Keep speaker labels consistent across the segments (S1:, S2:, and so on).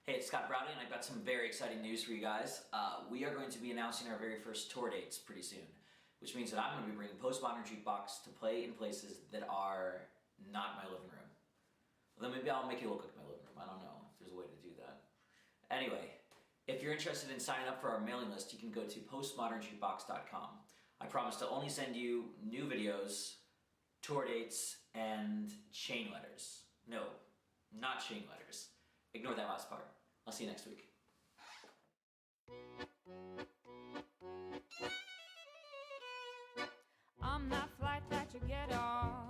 S1: Hey, it's Scott Browning, and I've got some very exciting news for you guys. We are going to be announcing our very first tour dates pretty soon, which means that I'm going to be bringing Postmodern Jukebox to play in places that are not my living room. Well, then maybe I'll make it look like my living room. I don't know if there's a way to do that. Anyway, if you're interested in signing up for our mailing list, you can go to postmodernjukebox.com. I promise to only send you new videos, tour dates, and chain letters. No, not chain letters. Ignore that last part. I'll see you next week.
S2: On that flight that you get on,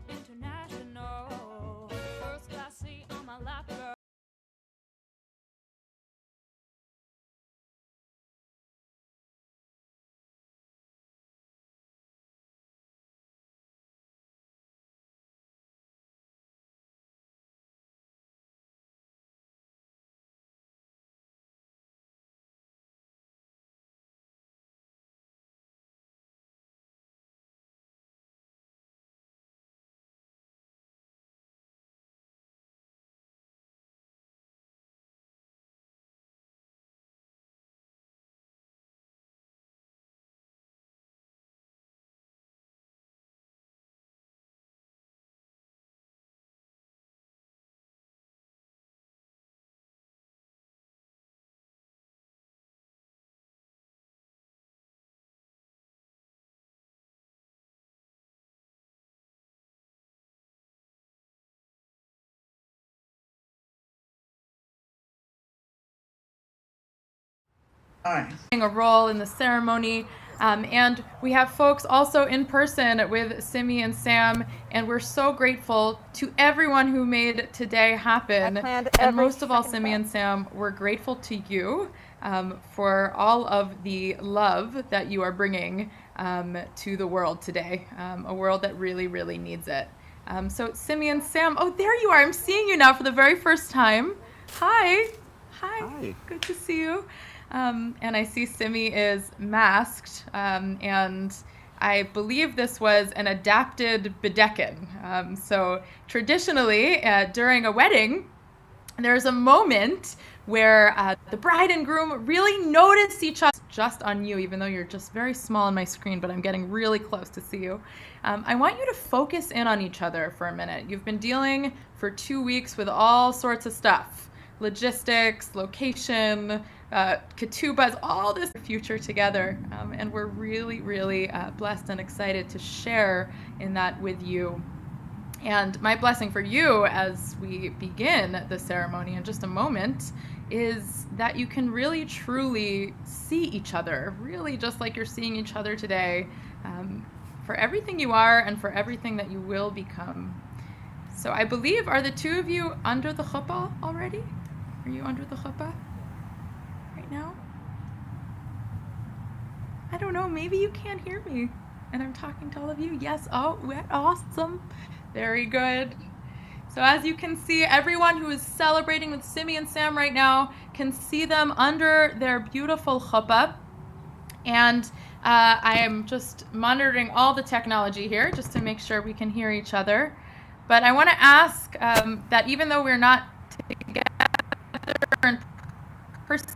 S2: international, first class seat on my lap, girl.
S3: A role in the ceremony, and we have folks also in person with Simi and Sam, and we're so grateful to everyone who made today happen. And most of all, Simi and Sam, we're grateful to you for all of the love that you are bringing to the world today, a world that really, really needs it. So Simi and Sam, oh, there you are. I'm seeing you now for the very first time. Hi. Hi. Good to see you. And I see Simi is masked, and I believe this was an adapted bedecken. So traditionally, during a wedding, there's a moment where the bride and groom really notice each other just on you, even though you're just very small on my screen, but I'm getting really close to see you. I want you to focus in on each other for a minute. You've been dealing for 2 weeks with all sorts of stuff. Logistics, location, ketubas, all this future together. And we're really, really blessed and excited to share in that with you. And my blessing for you as we begin the ceremony in just a moment is that you can really, truly see each other, really just like you're seeing each other today, for everything you are and for everything that you will become. So I believe, are the two of you under the chuppah already? Are you under the chuppah right now? I don't know, maybe you can't hear me and I'm talking to all of you. Yes, oh, awesome. Very good. So as you can see, everyone who is celebrating with Simi and Sam right now can see them under their beautiful chuppah. And I am just monitoring all the technology here just to make sure we can hear each other. But I want to ask that even though we're not together in person,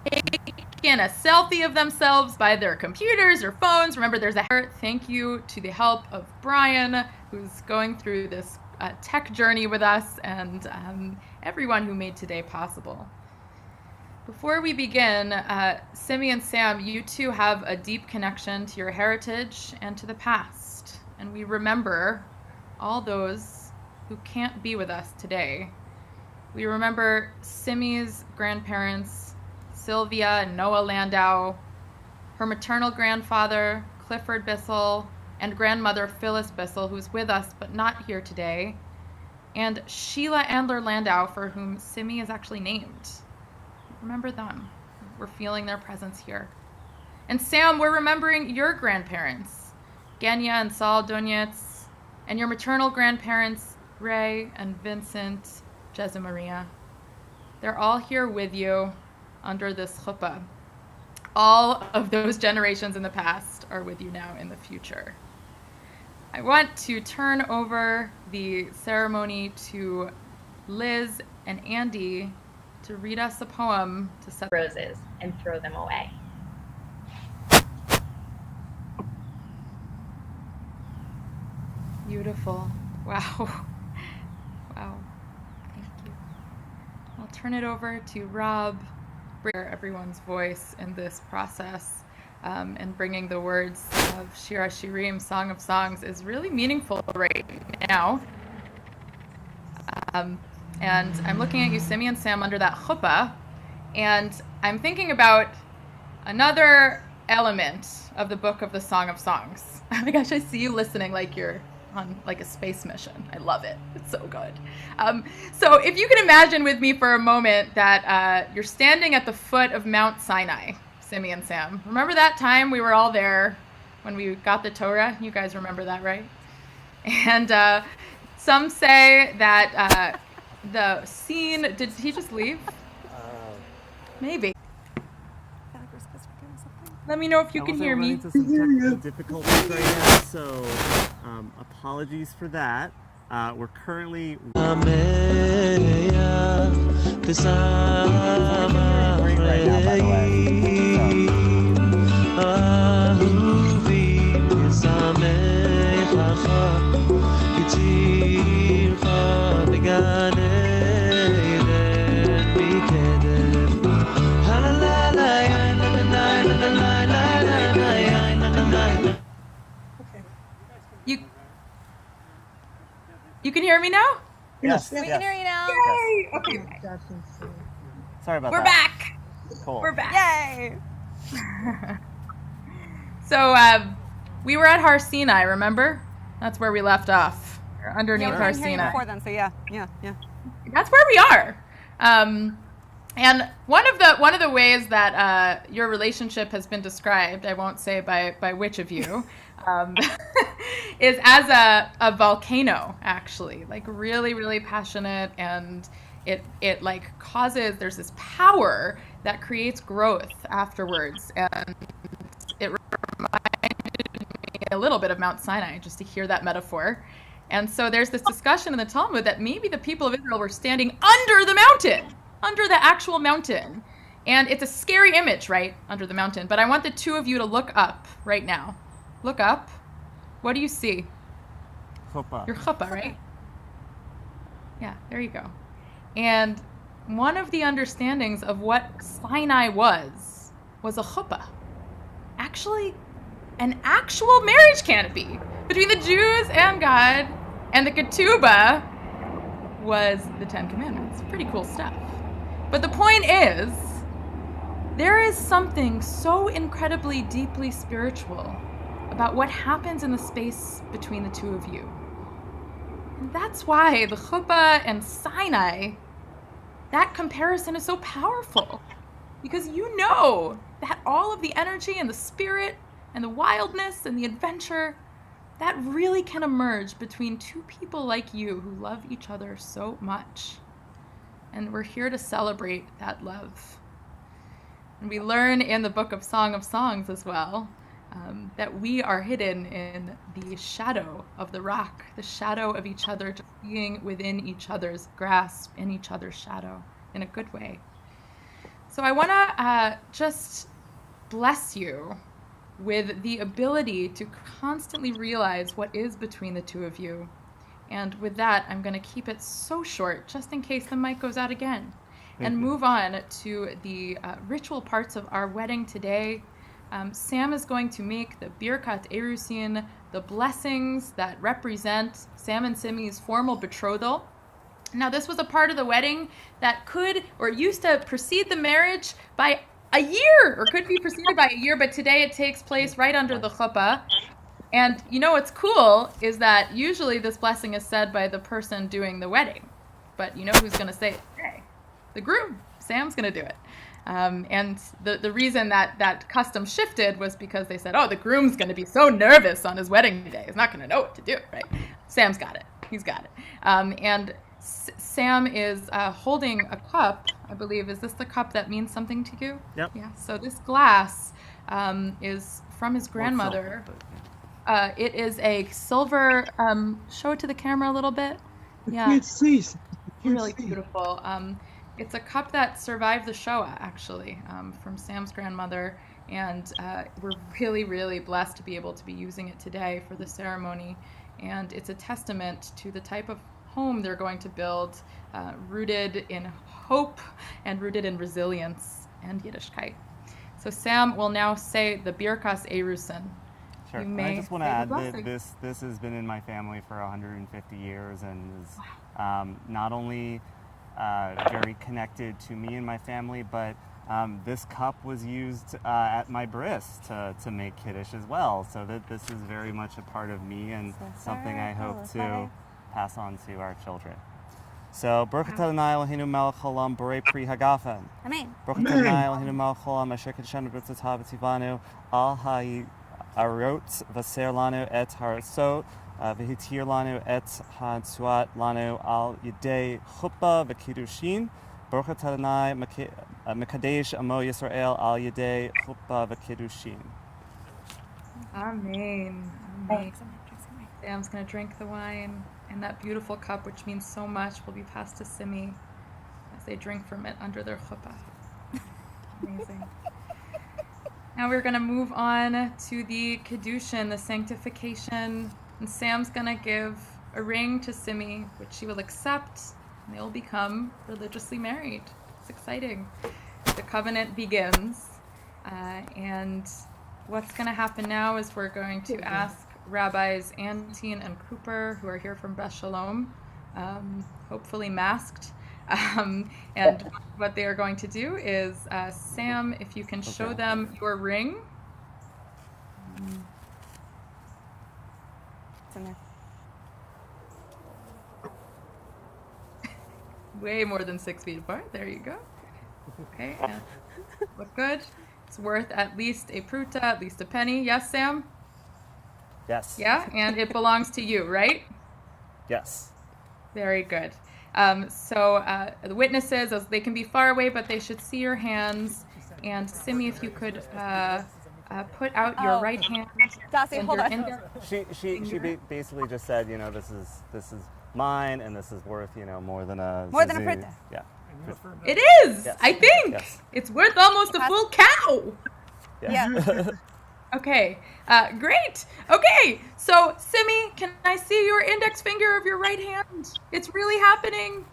S3: taking a selfie of themselves by their computers or phones. Remember, there's a thank you to the help of Brian, who's going through this tech journey with us, and everyone who made today possible. Before we begin, Simi and Sam, you two have a deep connection to your heritage and to the past, and we remember all those who can't be with us today. We remember Simi's grandparents, Sylvia and Noah Landau, her maternal grandfather, Clifford Bissell, and grandmother Phyllis Bissell, who's with us but not here today, and Sheila Andler Landau, for whom Simi is actually named. Remember them. We're feeling their presence here. And Sam, we're remembering your grandparents, Genya and Saul Donetz, and your maternal grandparents, Ray and Vincent, Jeza Maria. They're all here with you under this chuppah. All of those generations in the past are with you now in the future. I want to turn over the ceremony to Liz and Andy to read us a poem to set
S4: roses and throw them away.
S3: Beautiful. Wow. Wow. Thank you. I'll turn it over to Rob. Bring everyone's voice in this process, and bringing the words of Shira Shirim, Song of Songs, is really meaningful right now. And I'm looking at you, Simi and Sam, under that chuppah, and I'm thinking about another element of the book of the Song of Songs. Oh my gosh, I see you listening like you're on like a space mission. I love it. It's so good. So if you can imagine with me for a moment that you're standing at the foot of Mount Sinai, Simi and Sam. Remember that time we were all there when we got the Torah? You guys remember that, right? And some say that the scene, did he just leave? Maybe. Let me know if you can hear me.
S5: Some technical difficulties right now, so apologies for that. We're currently
S3: You can hear me now?
S5: Yes.
S6: We can hear you now.
S3: Yay! Okay.
S5: Sorry about that.
S3: We're back.
S5: Cool.
S3: We're back.
S6: Yay!
S3: So we were at Har Sinai, remember? That's where we left off. Underneath
S6: Yeah, we
S3: Har
S6: didn't hear you
S3: Sinai.
S6: before then, so yeah.
S3: That's where we are. And one of the ways that your relationship has been described, I won't say by which of you, is as a volcano, actually, like really, really passionate, and it like causes, there's this power that creates growth afterwards, and it reminded me a little bit of Mount Sinai, just to hear that metaphor. And so there's this discussion in the Talmud that maybe the people of Israel were standing under the mountain, under the actual mountain. And it's a scary image, right? Under the mountain. But I want the two of you to look up right now. Look up. What do you see?
S5: Chuppah.
S3: Your chuppah, right? Yeah, there you go. And one of the understandings of what Sinai was a chuppah. Actually, an actual marriage canopy between the Jews and God, and the ketubah was the Ten Commandments. Pretty cool stuff. But the point is, there is something so incredibly deeply spiritual about what happens in the space between the two of you. And that's why the chuppah and Sinai, that comparison is so powerful. Because you know that all of the energy and the spirit and the wildness and the adventure, that really can emerge between two people like you who love each other so much. And we're here to celebrate that love. And we learn in the book of Song of Songs as well, that we are hidden in the shadow of the rock, the shadow of each other, just being within each other's grasp, in each other's shadow, in a good way. So I want to just bless you with the ability to constantly realize what is between the two of you. And with that, I'm going to keep it so short, just in case the mic goes out again, and move on to the ritual parts of our wedding today. Sam is going to make the Birkat Erusin, the blessings that represent Sam and Simi's formal betrothal. Now, this was a part of the wedding that could, or used to precede the marriage by a year, or could be preceded by a year, but today it takes place right under the chuppah. And you know what's cool is that usually this blessing is said by the person doing the wedding. But you know who's going to say it today? The groom. Sam's going to do it. And the reason that custom shifted was because they said, oh, the groom's going to be so nervous on his wedding day. He's not going to know what to do, right? Sam's got it. He's got it. And Sam is holding a cup, I believe. Is this the cup that means something to you?
S5: Yep.
S3: Yeah. So this glass is from his grandmother. It is a silver, show it to the camera a little bit. Yeah.
S7: Can't see.
S3: really beautiful. It's a cup that survived the Shoah, actually, from Sam's grandmother, and we're really, really blessed to be able to be using it today for the ceremony. And it's a testament to the type of home they're going to build, rooted in hope and rooted in resilience and Yiddishkeit. So Sam will now say the Birkas Erusin.
S5: Sure.
S3: You
S5: I
S3: may
S5: just want to
S3: say the
S5: add that
S3: blessing.
S5: this has been in my family for 150 years and is not only very connected to me and my family, but this cup was used at my bris to make Kiddush as well. So that this is very much a part of me and something I hope to pass on to our children. So, Baruch atah Adonai Eloheinu melech haolam borei pri hagafen.
S6: Amen.
S5: Baruch atah Adonai Eloheinu melech haolam asher kedeshanu b'tzotav v'tzivanu al ha'arot v'ser lanu et ha'arasot v'hitir lanu et ha'tzuat lanu al yidei chuppah v'kiddushin. Baruch atah Adonai mekadesh amo Yisrael al yidei chuppah v'kiddushin.
S3: Amen. Amen. Sam's going to drink the wine, and that beautiful cup, which means so much, will be passed to Simi as they drink from it under their chuppah. Amazing. Now we're going to move on to the Kiddushin, the sanctification, and Sam's going to give a ring to Simi, which she will accept, and they'll become religiously married. It's exciting. The covenant begins, and what's going to happen now is we're going to ask Rabbis Antin and Cooper, who are here from Beth Shalom, hopefully masked. And what they are going to do is, Sam, if you can show them your ring.
S6: It's in there.
S3: Way more than 6 feet apart. There you go. Okay, and look good. It's worth at least a pruta, at least a penny. Yes, Sam?
S5: Yes.
S3: Yeah, and it belongs to you, right?
S5: Yes.
S3: Very good. So the witnesses, they can be far away, but they should see your hands. And Simi, if you could put out your right hand.
S6: Dossie,
S3: and
S6: hold
S3: your
S6: on.
S3: index
S5: She basically just said, this is mine, and this is worth, more than a
S6: pruta.
S5: Yeah.
S3: It is,
S5: Yes.
S3: I think.
S5: Yes.
S3: It's worth almost a full cow.
S6: Yeah.
S3: Okay, great. Okay, so Simi, can I see your index finger of your right hand? It's really happening.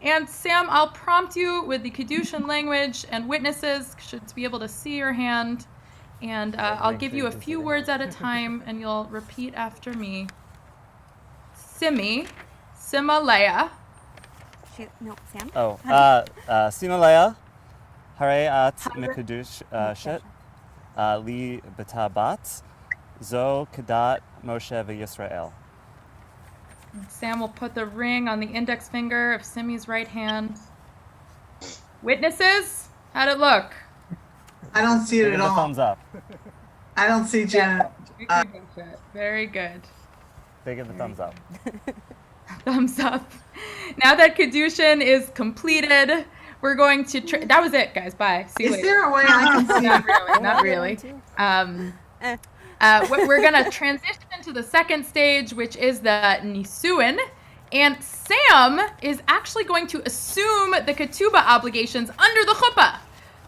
S3: And Sam, I'll prompt you with the Kiddushin language, and witnesses should be able to see your hand. And I'll give you a few words at a time, and you'll repeat after me. Simi, Simalea.
S6: No, Sam.
S5: Oh, Sinalea, Hare at Mekadush Shet, Li Betabat, Zo Kedat Moshe Yisrael.
S3: Sam will put the ring on the index finger of Simi's right hand. Witnesses, how'd it look?
S7: I don't see it at all.
S5: Thumbs up.
S7: I don't see Janet.
S3: Very good.
S5: They give the thumbs up.
S3: Thumbs up. Now that Kiddushin is completed, we're going to. That was it, guys. Bye. See you
S7: Is
S3: later.
S7: there a way I can see
S3: Not really. Not really. We're going to transition to the second stage, which is the Nisuin. And Sam is actually going to assume the ketubah obligations under the chuppah.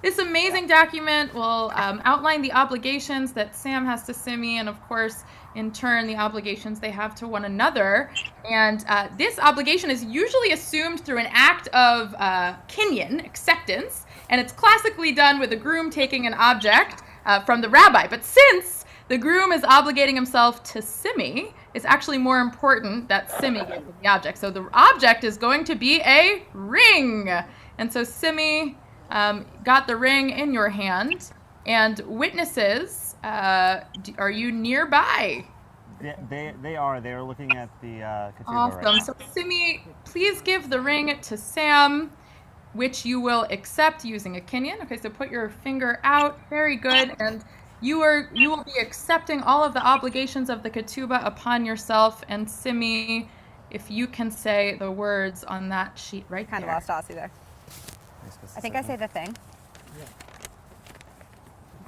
S3: This amazing document will outline the obligations that Sam has to Simi, and of course, in turn, the obligations they have to one another. And this obligation is usually assumed through an act of kinyan, acceptance, and it's classically done with the groom taking an object from the rabbi. But since the groom is obligating himself to Simi, it's actually more important that Simi gives him the object. So the object is going to be a ring. And so Simi got the ring in your hand. And witnesses, are you nearby?
S5: They are. They are looking at the ketubah
S3: Awesome.
S5: right now.
S3: So Simi, please give the ring to Sam, which you will accept using a kinyan. Okay, so put your finger out. Very good. And you will be accepting all of the obligations of the ketubah upon yourself. And Simi, if you can say the words on that sheet right
S6: Kind of
S3: there.
S6: lost Dossie there. I think I say the thing.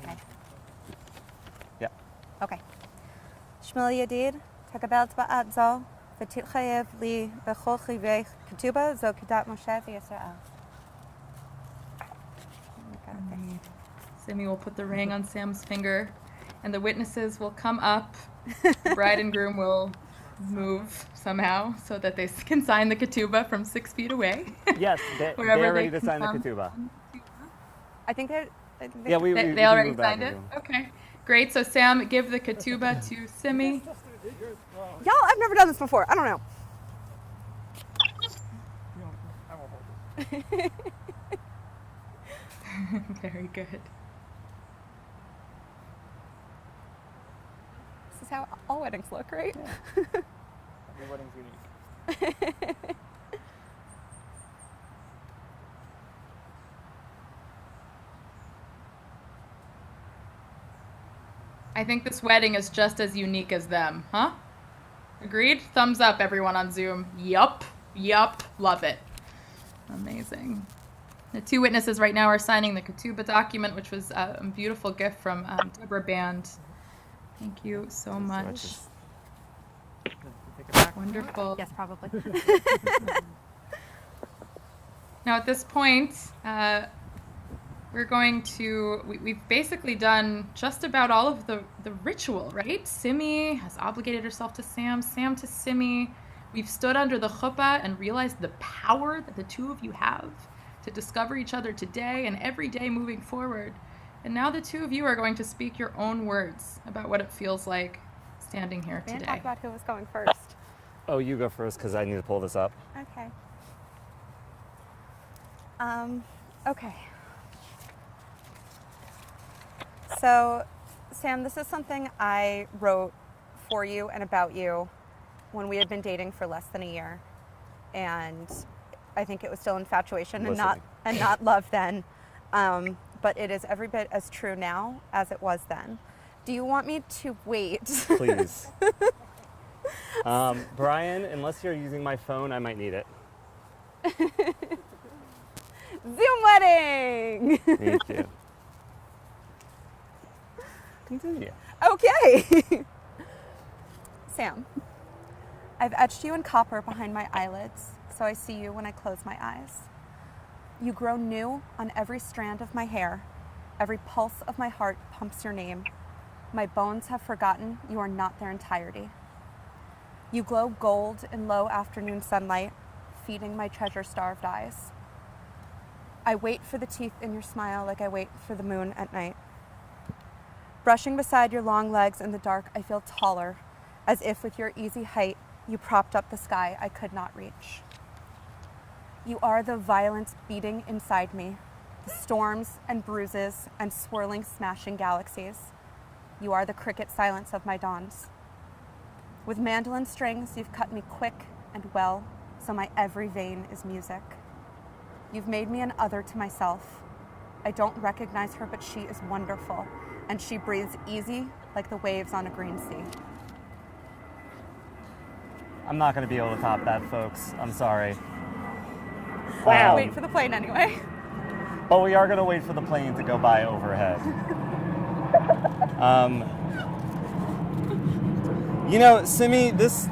S6: Okay.
S5: Yeah.
S6: Okay. Shmuel Yadid, Takabel Tzba'at Zo, ותתחייב לי בכל חיי כתובה זו כדת משה וישראל.
S3: Simi will put the ring on Sam's finger, and the witnesses will come up. The bride and groom will move somehow so that they can sign the ketubah from 6 feet away.
S5: Yes, they're ready to sign the ketubah.
S6: I think they're.
S5: Yeah,
S3: they already signed it? Okay, great. So Sam, give the ketubah to Simi.
S6: Y'all, I've never done this before. I don't know.
S3: Very good.
S6: This is how all weddings look, right?
S5: Yeah. Every wedding's unique.
S3: I think this wedding is just as unique as them, huh? Agreed? Thumbs up, everyone on Zoom. Yup, love it. Amazing. The two witnesses right now are signing the ketubah document, which was a beautiful gift from Deborah Band. Thank you so much. Wonderful.
S6: Yes, probably.
S3: Now at this point, we're going to, we've basically done just about all of the ritual, right? Simi has obligated herself to Sam, Sam to Simi. We've stood under the chuppah and realized the power that the two of you have to discover each other today and every day moving forward. And now the two of you are going to speak your own words about what it feels like standing here
S6: We
S3: today.
S6: didn't talk about who was going first.
S5: Oh, you go first because I need to pull this up.
S6: Okay. Okay. So, Sam, this is something I wrote for you and about you when we had been dating for less than a year. And I think it was still infatuation and not love then. But it is every bit as true now as it was then. Do you want me to wait?
S5: Please. Brian, unless you're using my phone, I might need it.
S6: Zoom wedding!
S5: Thank you. Continue.
S6: Okay. Sam, I've etched you in copper behind my eyelids, so I see you when I close my eyes. You grow new on every strand of my hair. Every pulse of my heart pumps your name. My bones have forgotten you are not their entirety. You glow gold in low afternoon sunlight, feeding my treasure-starved eyes. I wait for the teeth in your smile like I wait for the moon at night. Brushing beside your long legs in the dark, I feel taller, as if with your easy height, you propped up the sky I could not reach. You are the violence beating inside me, the storms and bruises and swirling, smashing galaxies. You are the cricket silence of my dawns. With mandolin strings, you've cut me quick and well, so my every vein is music. You've made me an other to myself. I don't recognize her, but she is wonderful, and she breathes easy like the waves on a green sea.
S5: I'm not going to be able to top that, folks. I'm sorry.
S6: Wow. Wait for the plane anyway.
S5: But we are going to wait for the plane to go by overhead. You know, Simi, this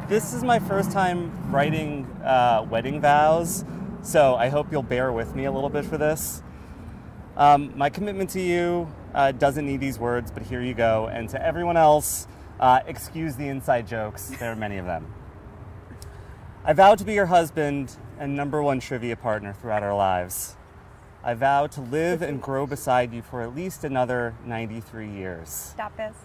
S5: is my first time writing wedding vows, so I hope you'll bear with me a little bit for this. My commitment to you doesn't need these words, but here you go. And to everyone else, excuse the inside jokes. There are many of them. I vow to be your husband and #1 trivia partner throughout our lives. I vow to live and grow beside you for at least another 93 years.
S6: Stop this.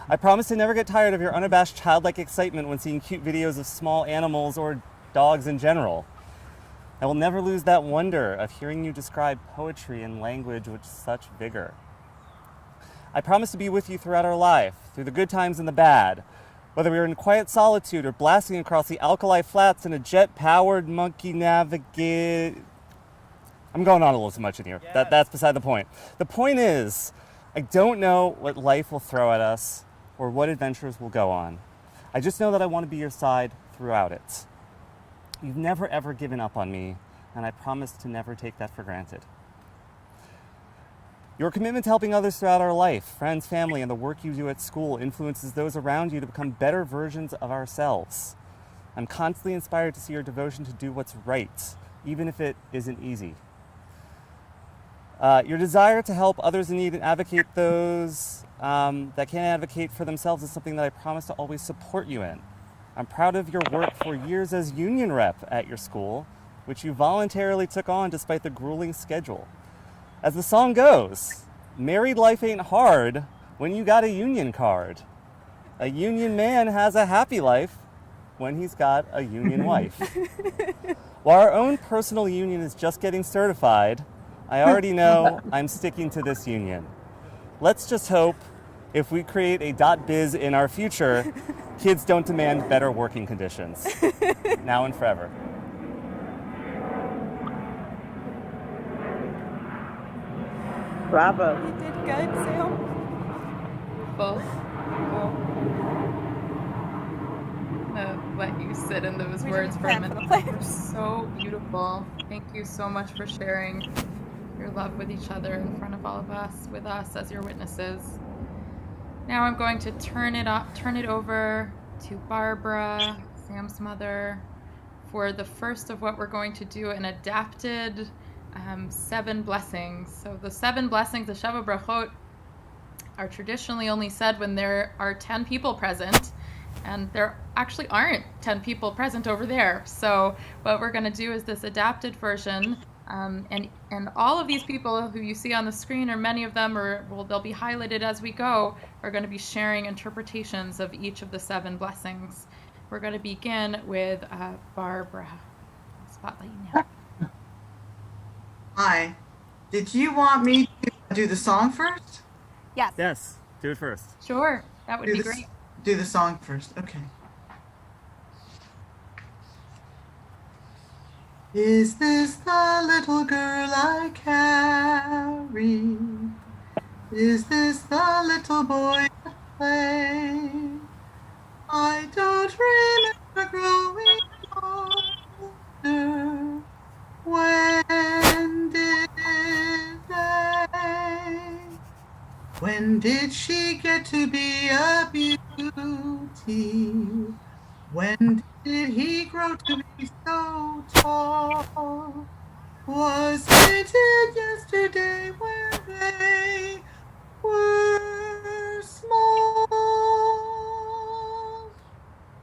S5: I promise to never get tired of your unabashed childlike excitement when seeing cute videos of small animals or dogs in general. I will never lose that wonder of hearing you describe poetry and language with such vigor. I promise to be with you throughout our life, through the good times and the bad, whether we are in quiet solitude or blasting across the alkali flats in a jet-powered monkey navigate. I'm going on a little too much in here. Yes. That's beside the point. The point is, I don't know what life will throw at us or what adventures we'll go on. I just know that I want to be your side throughout it. You've never ever given up on me, and I promise to never take that for granted. Your commitment to helping others throughout our life, friends, family, and the work you do at school influences those around you to become better versions of ourselves. I'm constantly inspired to see your devotion to do what's right, even if it isn't easy. Your desire to help others in need and advocate those that can't advocate for themselves is something that I promise to always support you in. I'm proud of your work for years as union rep at your school, which you voluntarily took on despite the grueling schedule. As the song goes, married life ain't hard when you got a union card. A union man has a happy life when he's got a union wife. While our own personal union is just getting certified, I already know I'm sticking to this union. Let's just hope if we create a .biz in our future, kids don't demand better working conditions. Now and forever.
S8: Bravo.
S6: You did good, Sam.
S3: Both. Let you sit in those words for a minute. They're so beautiful. Thank you so much for sharing your love with each other in front of all of us, with us as your witnesses. Now I'm going to turn it over to Barbara, Sam's mother, for the first of what we're going to do, an adapted 7 blessings. So the 7 blessings, the Sheva Brachot, are traditionally only said when there are 10 people present, and there actually aren't 10 people present over there. So what we're going to do is this adapted version, and all of these people who you see on the screen, or many of them, they'll be highlighted as we go, are going to be sharing interpretations of each of the 7 blessings. We're going to begin with Barbara. Spotlight you now.
S7: Hi. Did you want me to do the song first?
S6: Yes.
S5: Yes, do it first.
S3: Sure, that would be great.
S7: Do the song first. Okay. Is this the little girl I carry? Is this the little boy I play? I don't remember growing older. When did they? When did she get to be a beauty? When did he grow to be so tall? Was it yesterday when they were small?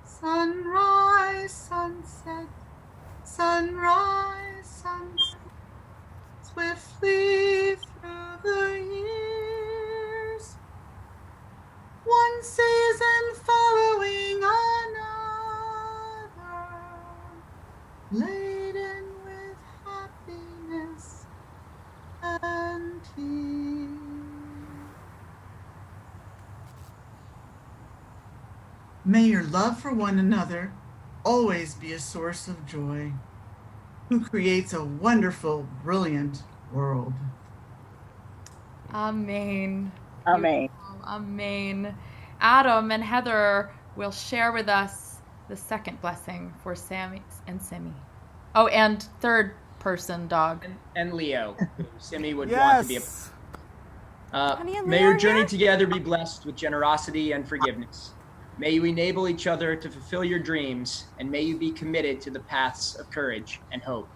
S7: Sunrise, sunset, sunrise, sunset, swiftly through the years. One season following another, laden with happiness and tears. May your love for one another always be a source of joy, who creates a wonderful, brilliant world.
S3: Amen.
S8: Amen.
S3: Amen. Adam and Heather will share with us the second blessing for Sammy and Simi. Oh, and third person dog.
S9: And Leo, who Simi would
S5: Yes.
S9: want to be
S6: Honey and
S9: may
S6: Leo
S9: your
S6: are
S9: journey
S6: here?
S9: together be blessed with generosity and forgiveness. May you enable each other to fulfill your dreams, and may you be committed to the paths of courage and hope.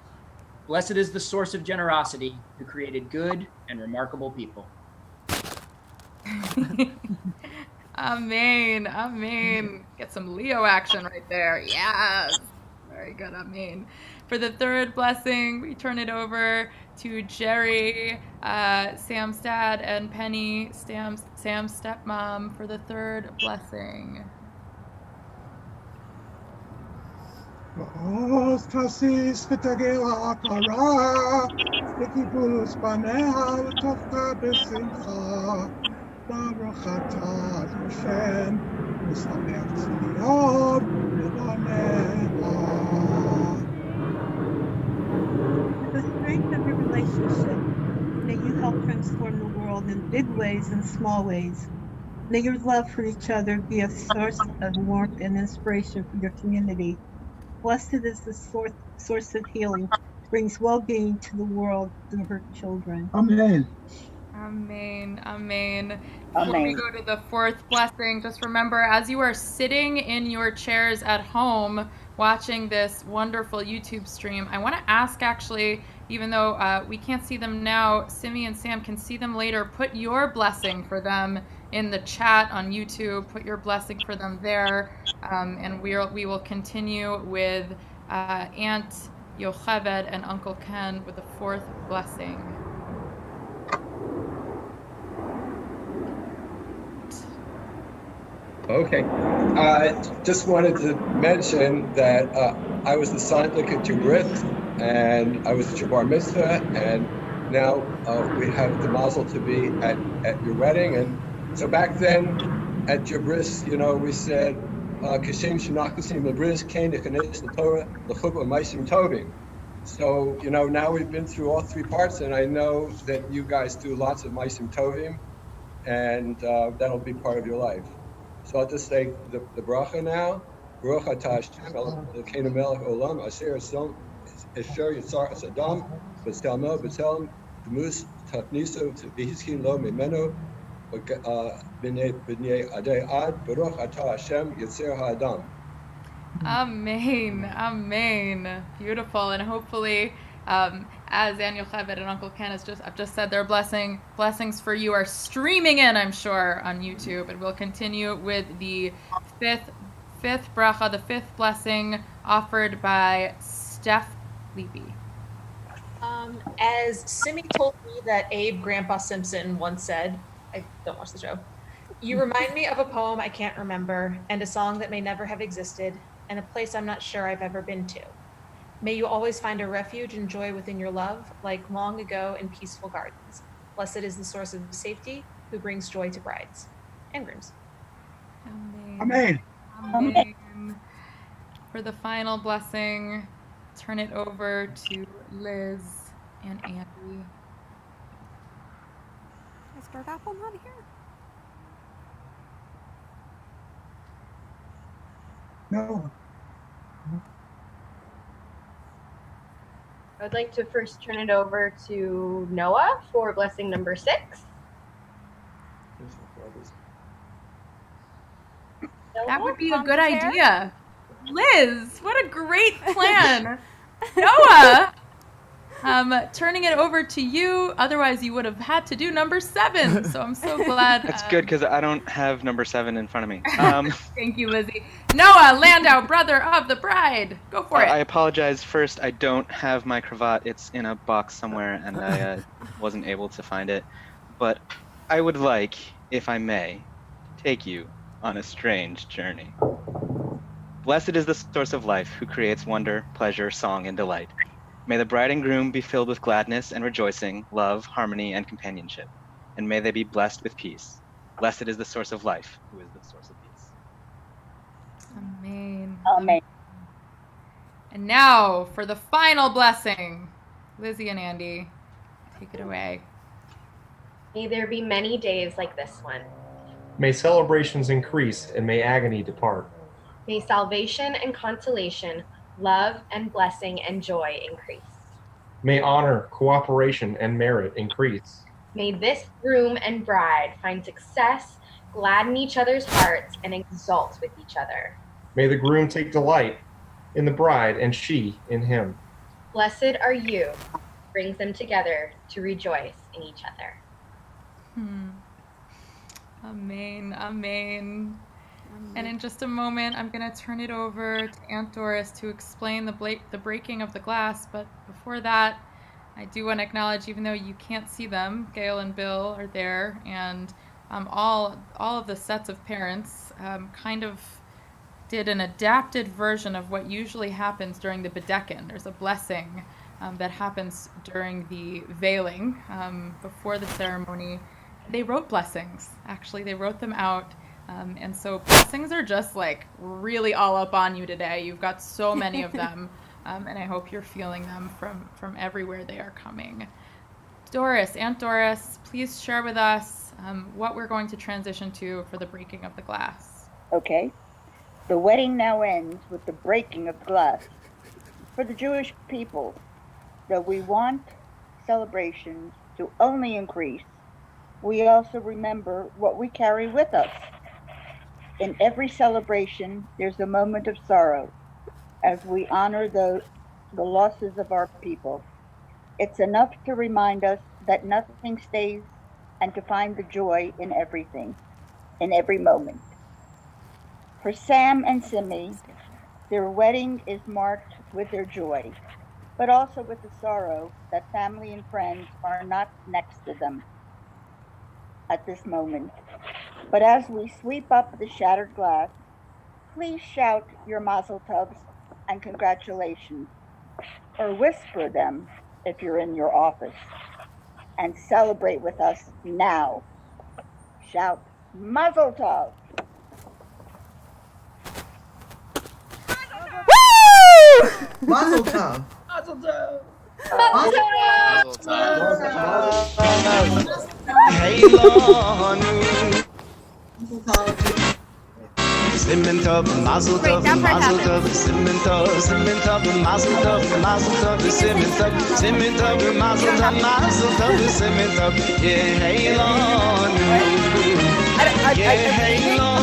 S9: Blessed is the source of generosity, who created good and remarkable people.
S3: Amen. Amen. Get some Leo action right there. Yes. Very good. Amen. For the third blessing, we turn it over to Jerry, Sam's dad, and Penny, Sam's stepmom, for the third blessing.
S10: Ostasis ותגרה קרה, וקיבוץ בניה ותופקה בשמחה. ברוך אתה השם, ושמח ציון לבניה.
S11: The strength of your relationship, may you help transform the world in big ways and small ways. May your love for each other be a source of warmth and inspiration for your community. Blessed is the source of healing, brings well-being to the world through her children.
S10: Amen.
S3: Amen. Amen. Before we go to the fourth blessing, just remember, as you are sitting in your chairs at home watching this wonderful YouTube stream, I want to ask, actually, even though we can't see them now, Simi and Sam can see them later. Put your blessing for them in the chat on YouTube. Put your blessing for them there. And we will continue with Aunt Yocheved and Uncle Ken with the fourth blessing.
S8: Okay. Just wanted to mention that I was the Sandlik at your brit, and I was at your bar mitzvah, and now we have the mazel to be at your wedding. And so back then at your bris, we said, Kashem Shinachasim Labris, Kain Nekanes the Torah, Lechub Maisim Tovim. So, now we've been through all three parts, and I know that you guys do lots of Maisim Tovim, and that'll be part of your life. So I'll just say the bracha now. Baruch atah Hashem Elokeinu melech olam asher esher yitzar asadam b'tzelmo b'tzelm d'mus tachniso v'hiskin lo mimeno b'nei adei ad Baruch atah Hashem yitzer ha'adam.
S3: Amen. Amen. Beautiful. And hopefully, as Daniel Chaved and Uncle Ken I've just said, their blessings for you are streaming in, I'm sure, on YouTube. And we'll continue with the fifth bracha, the fifth blessing offered by Steph Levy.
S12: As Simi told me that Abe Grandpa Simpson once said, I don't watch the show, you remind me of a poem I can't remember, and a song that may never have existed, and a place I'm not sure I've ever been to. May you always find a refuge and joy within your love, like long ago in peaceful gardens. Blessed is the source of safety, who brings joy to brides and grooms.
S10: Amen.
S3: Amen. For the final blessing, turn it over to Liz and Andy.
S6: Is Bird Apple not here?
S10: No.
S4: I would like to first turn it over to Noah for blessing number 6.
S3: That would be a good idea. Liz, what a great plan. Noah, turning it over to you. Otherwise, you would have had to do number 7. So I'm so glad.
S13: That's good because I don't have number 7 in front of me.
S3: Thank you, Lizzie. Noah Landau, brother of the bride. Go for it.
S13: I apologize. First, I don't have my cravat. It's in a box somewhere, and I wasn't able to find it. But I would like, if I may, take you on a strange journey. Blessed is the source of life, who creates wonder, pleasure, song, and delight. May the bride and groom be filled with gladness and rejoicing, love, harmony, and companionship. And may they be blessed with peace. Blessed is the source of life, who is the source of peace.
S3: Amen.
S14: Amen.
S3: And now for the final blessing. Lizzie and Andy, take it away.
S4: May there be many days like this one.
S15: May celebrations increase and may agony depart.
S4: May salvation and consolation, love and blessing and joy increase.
S15: May honor, cooperation, and merit increase.
S4: May this groom and bride find success, gladden each other's hearts, and exult with each other.
S15: May the groom take delight in the bride and she in him.
S4: Blessed are you, brings them together to rejoice in each other.
S3: Amen. Amen. And in just a moment, I'm going to turn it over to Aunt Doris to explain the breaking of the glass. But before that, I do want to acknowledge, even though you can't see them, Gail and Bill are there, and all of the sets of parents kind of did an adapted version of what usually happens during the Bedekin. There's a blessing that happens during the veiling before the ceremony. They wrote blessings. Actually, they wrote them out. And so blessings are just like really all up on you today. You've got so many of them, and I hope you're feeling them from everywhere they are coming. Doris, Aunt Doris, please share with us what we're going to transition to for the breaking of the glass.
S14: Okay. The wedding now ends with the breaking of the glass. For the Jewish people, though we want celebrations to only increase, we also remember what we carry with us. In every celebration, there's a moment of sorrow as we honor the losses of our people. It's enough to remind us that nothing stays and to find the joy in everything, in every moment. For Sam and Simi, their wedding is marked with their joy, but also with the sorrow that family and friends are not next to them at this moment. But as we sweep up the shattered glass, please shout your mazel tovs and congratulations, or whisper them if you're in your office, and celebrate with us now. Shout mazel tov.
S7: Mazel tov.
S9: Mazel tov.
S16: Simmen tov, mazel tov, mazel tov, simmen tov, mazel tov, simmen tov, mazel tov, simmen tov, yeah, hey, Lord, yeah, hey, Lord.